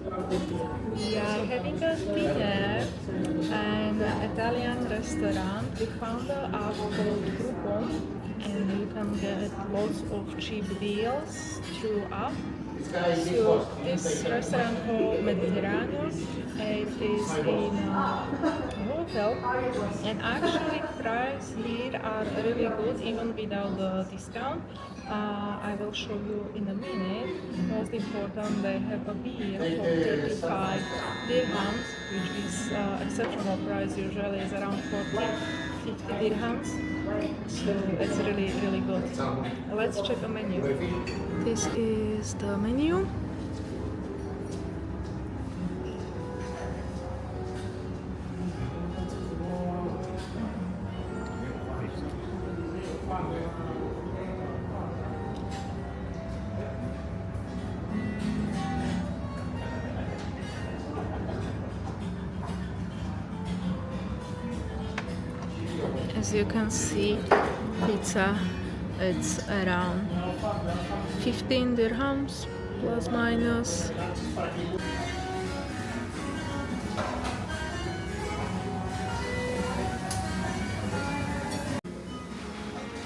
We are having a dinner in an Italian restaurant. We found an app called Groupon, and you can get lots of cheap deals through app. So this restaurant called Mediterraneo, it is in a hotel, and actually price here are really good even without the discount. I will show you in a minute. Most important, they have a beer for 35 dirhams, which is exceptional price. Usually is around 40, 50 dirhams. So it's really good. Let's check the menu. This is the menu. As you can see, pizza, it's around 15 dirhams plus minus.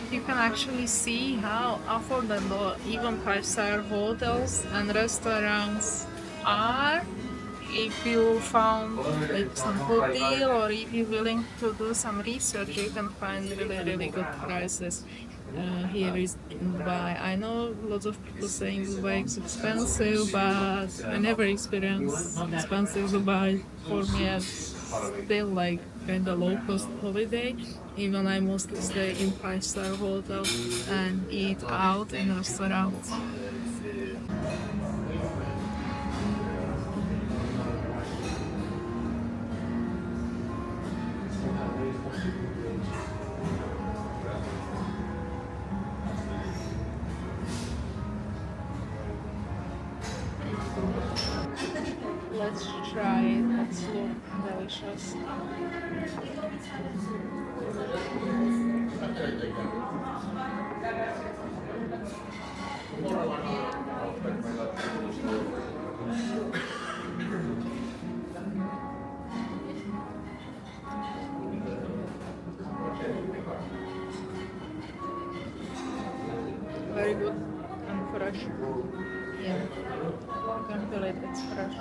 You can actually see how affordable even 5-star hotels and restaurants are. If you found like some good deal, or if you're willing to do some research, you can find really good prices here is in Dubai. I know lots of people saying Dubai is expensive, but I never experienced expensive Dubai. For me, it's still like kind of low cost holiday. Even I mostly stay in 5-star hotels and eat out in restaurants. Let's try it. Let's look delicious. Very good and fresh. Yeah, you can feel it. It's fresh.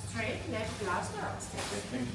Straight, left, last or upstairs? Thank